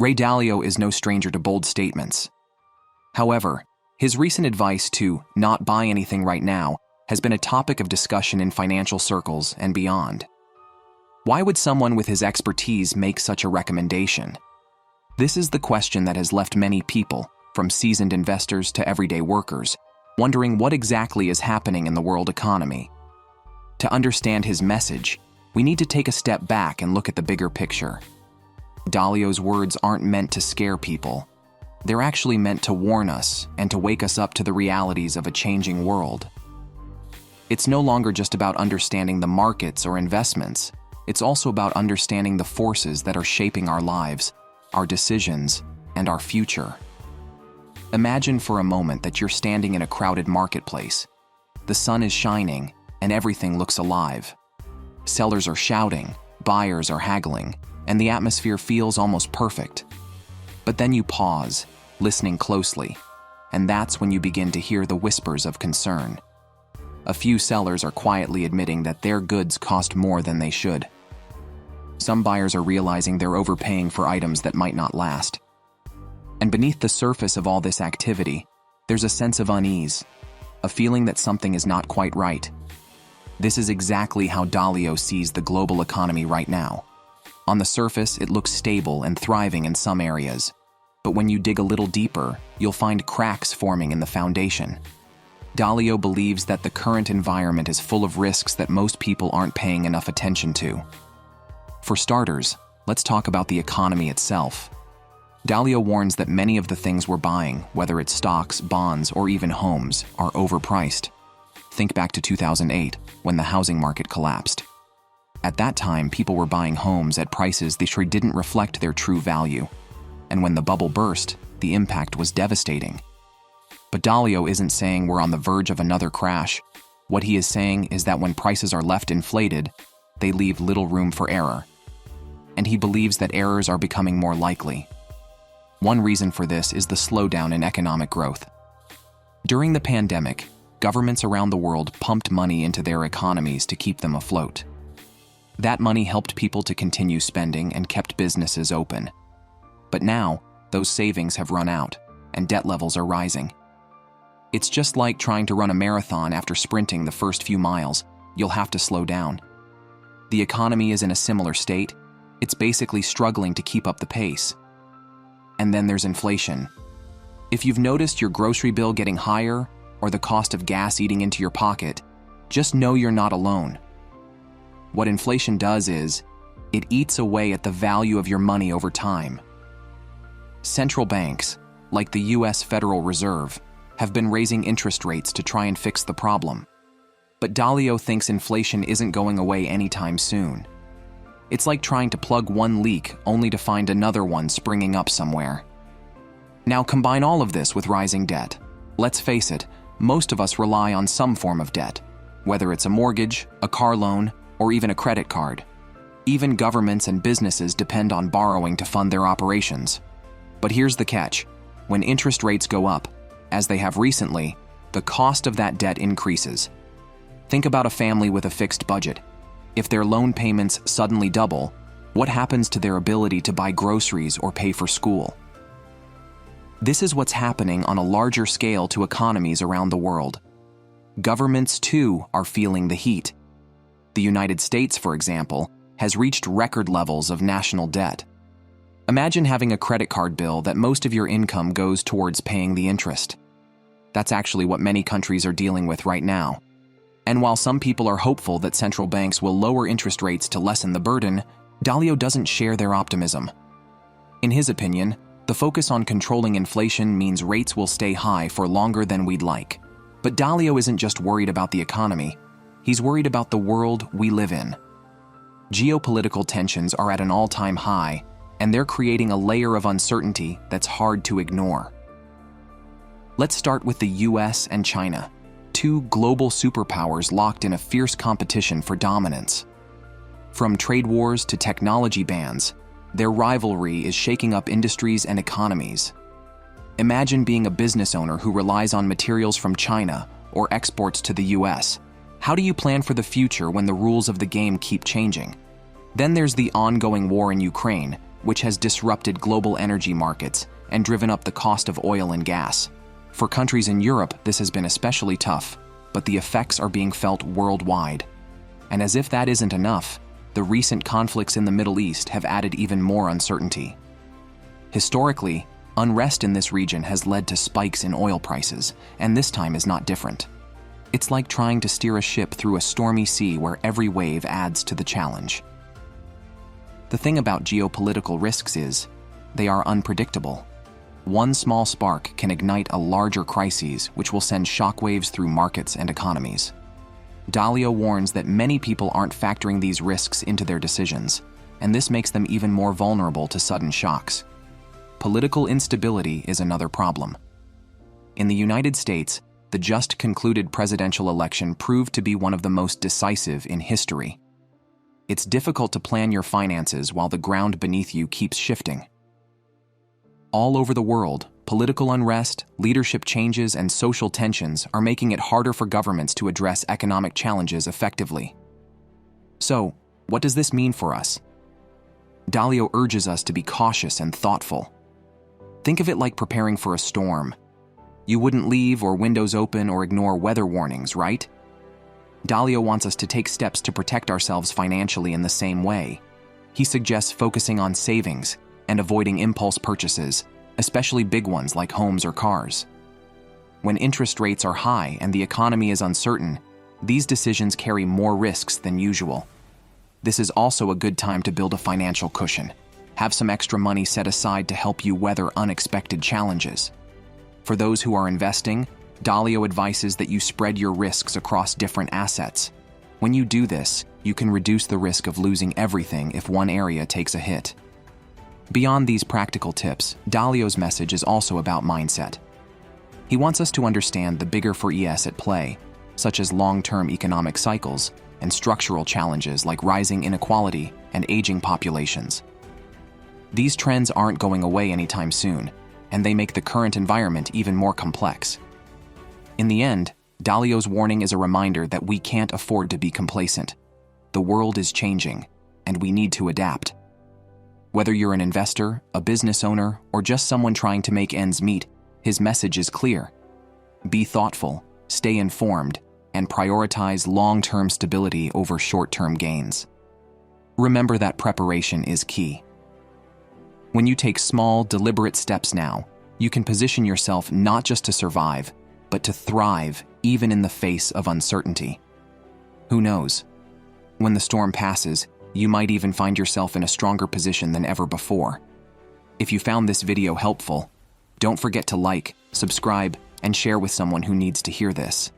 Dalio is no stranger to bold statements. However, his recent advice to not buy anything right now has been a topic of discussion in financial circles and beyond. Why would someone with his expertise make such a recommendation? This is the question that has left many people, from seasoned investors to everyday workers, wondering what exactly is happening in the world economy. To understand his message, we need to take a step back and look at the bigger picture. Dalio's words aren't meant to scare people. They're actually meant to warn us and to wake us up to the realities of a changing world. It's no longer just about understanding the markets or investments. It's also about understanding the forces that are shaping our lives, our decisions, and our future. Imagine for a moment that you're standing in a crowded marketplace. The sun is shining, and everything looks alive. Sellers are shouting, buyers are haggling, and the atmosphere feels almost perfect. But then you pause, listening closely, and that's when you begin to hear the whispers of concern. A few sellers are quietly admitting that their goods cost more than they should. Some buyers are realizing they're overpaying for items that might not last. And beneath the surface of all this activity, there's a sense of unease, a feeling that something is not quite right. This is exactly how Dalio sees the global economy right now. On the surface, it looks stable and thriving in some areas. But when you dig a little deeper, you'll find cracks forming in the foundation. Dalio believes that the current environment is full of risks that most people aren't paying enough attention to. For starters, let's talk about the economy itself. Dalio warns that many of the things we're buying, whether it's stocks, bonds, or even homes, are overpriced. Think back to 2008, when the housing market collapsed. At that time, people were buying homes at prices that didn't reflect their true value. And when the bubble burst, the impact was devastating. But Dalio isn't saying we're on the verge of another crash. What he is saying is that when prices are left inflated, they leave little room for error. And he believes that errors are becoming more likely. One reason for this is the slowdown in economic growth. During the pandemic, governments around the world pumped money into their economies to keep them afloat. That money helped people to continue spending and kept businesses open. But now, those savings have run out, and debt levels are rising. It's just like trying to run a marathon after sprinting the first few miles. You'll have to slow down. The economy is in a similar state. It's basically struggling to keep up the pace. And then there's inflation. If you've noticed your grocery bill getting higher or the cost of gas eating into your pocket, just know you're not alone. What inflation does is, it eats away at the value of your money over time. Central banks, like the US Federal Reserve, have been raising interest rates to try and fix the problem. But Dalio thinks inflation isn't going away anytime soon. It's like trying to plug one leak only to find another one springing up somewhere. Now combine all of this with rising debt. Let's face it, most of us rely on some form of debt, whether it's a mortgage, a car loan, or even a credit card. Even governments and businesses depend on borrowing to fund their operations. But here's the catch. When interest rates go up, as they have recently, the cost of that debt increases. Think about a family with a fixed budget. If their loan payments suddenly double, what happens to their ability to buy groceries or pay for school? This is what's happening on a larger scale to economies around the world. Governments, too, are feeling the heat. The United States, for example, has reached record levels of national debt. Imagine having a credit card bill that most of your income goes towards paying the interest. That's actually what many countries are dealing with right now. And while some people are hopeful that central banks will lower interest rates to lessen the burden, Dalio doesn't share their optimism. In his opinion, the focus on controlling inflation means rates will stay high for longer than we'd like. But Dalio isn't just worried about the economy. He's worried about the world we live in. Geopolitical tensions are at an all-time high, and they're creating a layer of uncertainty that's hard to ignore. Let's start with the US and China, two global superpowers locked in a fierce competition for dominance. From trade wars to technology bans, their rivalry is shaking up industries and economies. Imagine being a business owner who relies on materials from China or exports to the US. How do you plan for the future when the rules of the game keep changing? Then there's the ongoing war in Ukraine, which has disrupted global energy markets and driven up the cost of oil and gas. For countries in Europe, this has been especially tough, but the effects are being felt worldwide. And as if that isn't enough, the recent conflicts in the Middle East have added even more uncertainty. Historically, unrest in this region has led to spikes in oil prices, and this time is not different. It's like trying to steer a ship through a stormy sea where every wave adds to the challenge. The thing about geopolitical risks is, they are unpredictable. One small spark can ignite a larger crisis which will send shockwaves through markets and economies. Dalio warns that many people aren't factoring these risks into their decisions, and this makes them even more vulnerable to sudden shocks. Political instability is another problem. In the United States, the just concluded presidential election proved to be one of the most decisive in history. It's difficult to plan your finances while the ground beneath you keeps shifting. All over the world, political unrest, leadership changes, and social tensions are making it harder for governments to address economic challenges effectively. So, what does this mean for us? Dalio urges us to be cautious and thoughtful. Think of it like preparing for a storm. You wouldn't leave or windows open or ignore weather warnings, right? Dalio wants us to take steps to protect ourselves financially in the same way. He suggests focusing on savings and avoiding impulse purchases, especially big ones like homes or cars. When interest rates are high and the economy is uncertain, these decisions carry more risks than usual. This is also a good time to build a financial cushion. Have some extra money set aside to help you weather unexpected challenges. For those who are investing, Dalio advises that you spread your risks across different assets. When you do this, you can reduce the risk of losing everything if one area takes a hit. Beyond these practical tips, Dalio's message is also about mindset. He wants us to understand the bigger for ES at play, such as long-term economic cycles and structural challenges like rising inequality and aging populations. These trends aren't going away anytime soon, and they make the current environment even more complex. In the end, Dalio's warning is a reminder that we can't afford to be complacent. The world is changing, and we need to adapt. Whether you're an investor, a business owner, or just someone trying to make ends meet, his message is clear. Be thoughtful, stay informed, and prioritize long-term stability over short-term gains. Remember that preparation is key. When you take small, deliberate steps now, you can position yourself not just to survive, but to thrive even in the face of uncertainty. Who knows? When the storm passes, you might even find yourself in a stronger position than ever before. If you found this video helpful, don't forget to like, subscribe, and share with someone who needs to hear this.